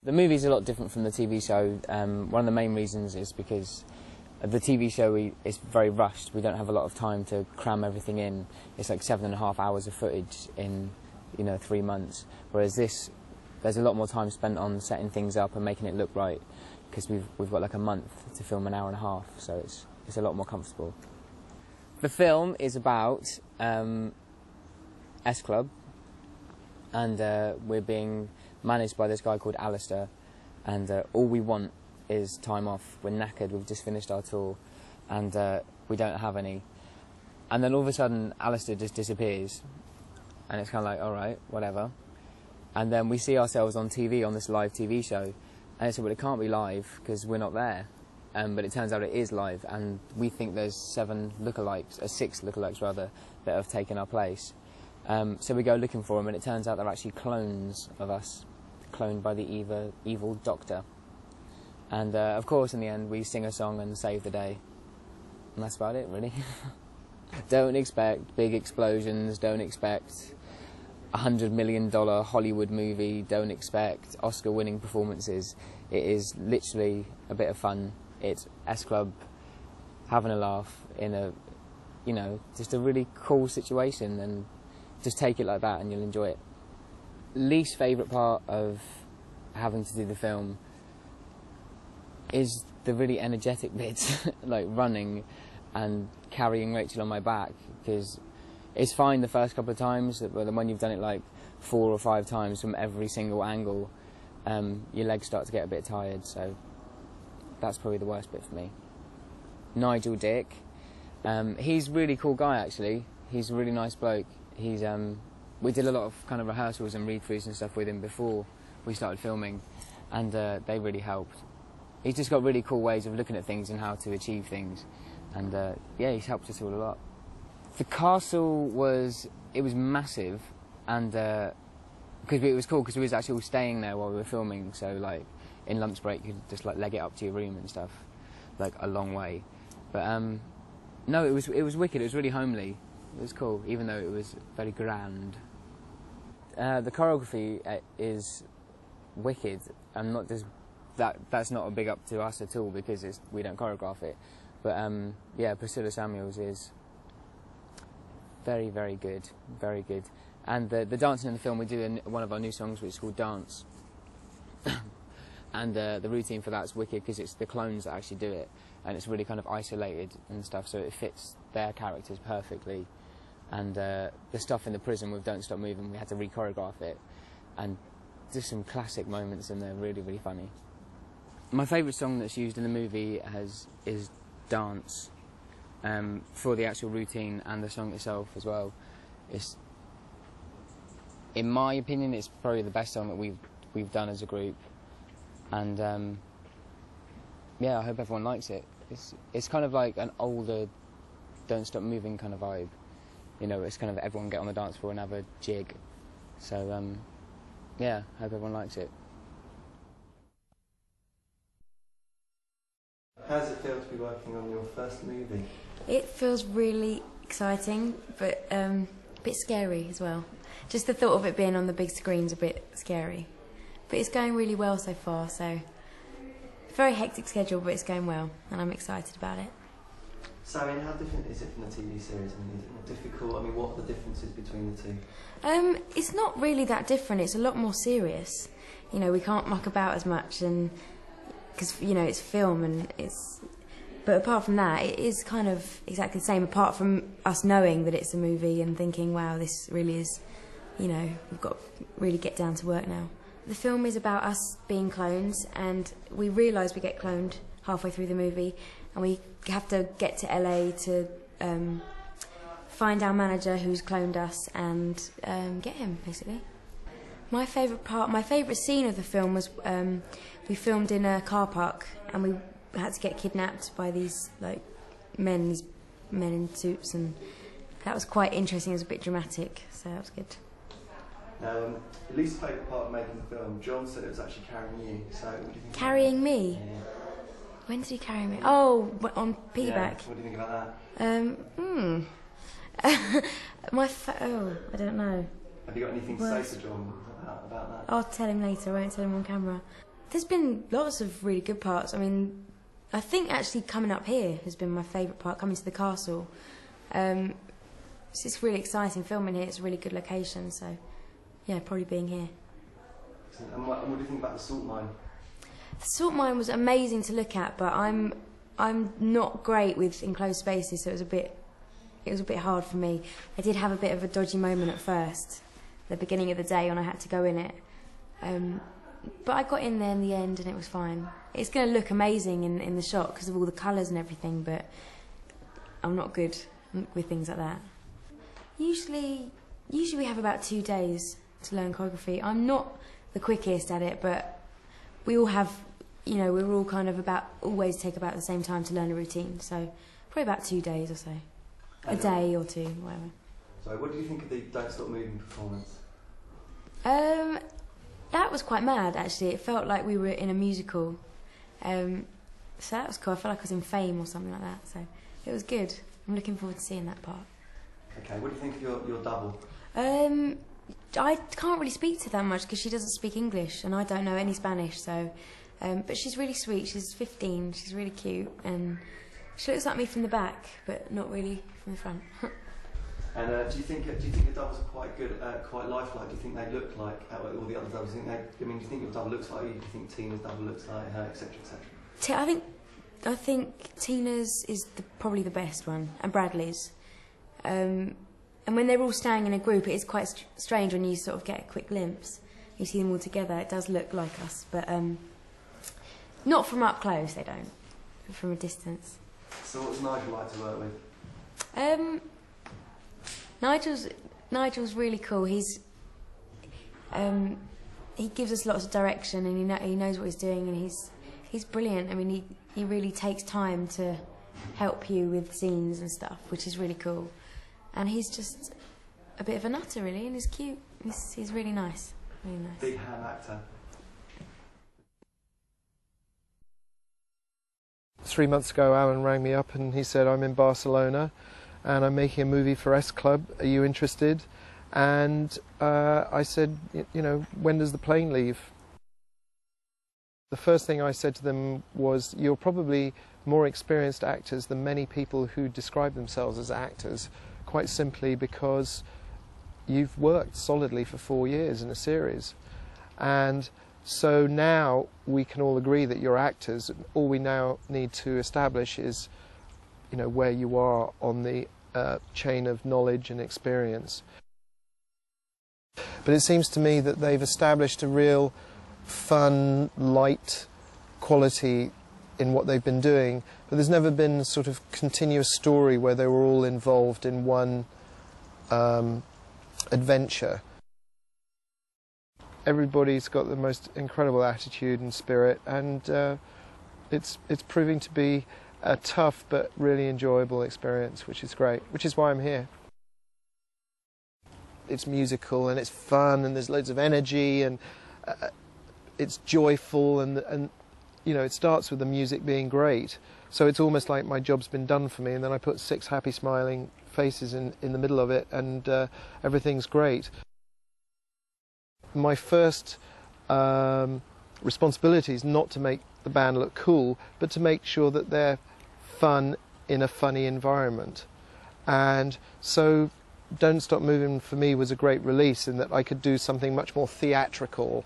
The movie's a lot different from the TV show. One of the main reasons is because the TV show is very rushed. We don't have a lot of time to cram everything in. It's like 7.5 hours of footage in, 3 months. Whereas this, there's a lot more time spent on setting things up and making it look right, because we've got like a month to film an hour and a half, so it's a lot more comfortable. The film is about S Club, and we're being managed by this guy called Alistair, and all we want is time off. We're knackered, we've just finished our tour, and we don't have any. And then all of a sudden Alistair just disappears, and it's kind of like, alright, whatever. And then we see ourselves on TV, on this live TV show, and I said, well, it can't be live because we're not there. But it turns out it is live, and we think there's 6 lookalikes rather, that have taken our place. So we go looking for them, and it turns out they're actually clones of us, cloned by the evil doctor. And of course, in the end, we sing a song and save the day. And that's about it, really. Don't expect big explosions, don't expect $100 million Hollywood movie, don't expect Oscar-winning performances. It is literally a bit of fun. It's S Club having a laugh in a, just a really cool situation, and just take it like that and you'll enjoy it. Least favourite part of having to do the film is the really energetic bits, like running and carrying Rachel on my back, because it's fine the first couple of times, but then when you've done it like 4 or 5 times from every single angle, your legs start to get a bit tired, so that's probably the worst bit for me. Nigel Dick, he's a really cool guy actually. He's a really nice bloke. He's we did a lot of kind of rehearsals and read-throughs and stuff with him before we started filming, and they really helped. He's just got really cool ways of looking at things and how to achieve things, and yeah, he's helped us all a lot. The castle was massive, and because it was cool because we was actually all staying there while we were filming, so like in lunch break you could just like leg it up to your room and stuff, like a long way. But no, it was wicked. It was really homely. It was cool, even though it was very grand. The choreography is wicked, and not just that's not a big up to us at all because we don't choreograph it. But yeah, Priscilla Samuels is very, very good, very good. And the dancing in the film, we do one of our new songs which is called Dance. And the routine for that's wicked because it's the clones that actually do it, and it's really kind of isolated and stuff, so it fits their characters perfectly. And the stuff in the prison with Don't Stop Moving, we had to re-choreograph it, and just some classic moments, and they're really, really funny. My favourite song that's used in the movie is Dance, for the actual routine and the song itself as well. In my opinion, it's probably the best song that we've done as a group, and yeah, I hope everyone likes it. It's kind of like an older Don't Stop Moving kind of vibe. It's kind of everyone get on the dance floor and have a jig. So yeah, I hope everyone likes it. How does it feel to be working on your first movie? It feels really exciting, but a bit scary as well. Just the thought of it being on the big screen's a bit scary. But it's going really well so far, so very hectic schedule, but it's going well, and I'm excited about it. So, how different is it from the TV series? Is it more difficult? What are the differences between the two? It's not really that different. It's a lot more serious. We can't muck about as much, and because it's film, and it's. But apart from that, it is kind of exactly the same. Apart from us knowing that it's a movie and thinking, wow, this really is. We've got to really get down to work now. The film is about us being clones, and we realise we get cloned halfway through the movie, and we have to get to LA to find our manager who's cloned us and get him, basically. My favourite scene of the film was we filmed in a car park, and we had to get kidnapped by these men in suits, and that was quite interesting. It was a bit dramatic, so that was good. Now, the least favourite part of making the film, John said it was actually carrying you. So, what do you think? Carrying me? Yeah. When did he carry me? Oh, on piggyback. Yeah. What do you think about that? I don't know. Have you got anything to say to John about that? I'll tell him later. I won't tell him on camera. There's been lots of really good parts. I mean, I think actually coming up here has been my favourite part, coming to the castle. It's just really exciting filming here. It's a really good location, so yeah, probably being here. And what do you think about the salt mine? The salt mine was amazing to look at, but I'm not great with enclosed spaces, so it was a bit hard for me. I did have a bit of a dodgy moment at first, the beginning of the day when I had to go in it. But I got in there in the end and it was fine. It's going to look amazing in the shot because of all the colours and everything, but I'm not good with things like that. Usually we have about 2 days to learn choreography. I'm not the quickest at it, but we all have, you know, we're all kind of always take about the same time to learn a routine, so probably about 2 days or so. A day or two, whatever. So what do you think of the Don't Stop Moving performance? That was quite mad, actually. It felt like we were in a musical. So that was cool. I felt like I was in Fame or something like that. So it was good. I'm looking forward to seeing that part. Okay, what do you think of your double? I can't really speak to her that much because she doesn't speak English and I don't know any Spanish. So, but she's really sweet. She's 15. She's really cute and she looks like me from the back, but not really from the front. And do you think your doubles are quite good, quite lifelike? Do you think they look like all the other doubles? Do you think your double looks like you? Do you think Tina's double looks like her, etc., etc.? I think Tina's is probably the best one, and Bradley's. And when they're all staying in a group, it is quite strange when you sort of get a quick glimpse. You see them all together. It does look like us, but not from up close. They don't, but from a distance. So what's Nigel like to work with? Nigel's really cool. He gives us lots of direction, and he knows what he's doing, and he's brilliant. I mean, he really takes time to help you with scenes and stuff, which is really cool. And he's just a bit of a nutter, really, and he's cute. He's really nice, really nice. Big ham actor. 3 months ago, Alan rang me up and he said, I'm in Barcelona and I'm making a movie for S Club. Are you interested? And I said, you know, when does the plane leave? The first thing I said to them was, you're probably more experienced actors than many people who describe themselves as actors, quite simply because you've worked solidly for 4 years in a series. And so now we can all agree that you're actors. All we now need to establish is, you know, where you are on the chain of knowledge and experience. But it seems to me that they've established a real fun, light quality in what they've been doing, but there's never been a sort of continuous story where they were all involved in one adventure. Everybody's got the most incredible attitude and spirit, and it's proving to be a tough but really enjoyable experience, which is great, which is why I'm here. It's musical and it's fun and there's loads of energy and it's joyful and you know, it starts with the music being great, so it's almost like my job's been done for me, and then I put 6 happy smiling faces in the middle of it, and everything's great. My first responsibility is not to make the band look cool, but to make sure that they're fun in a funny environment. And so Don't Stop Moving for me was a great release in that I could do something much more theatrical.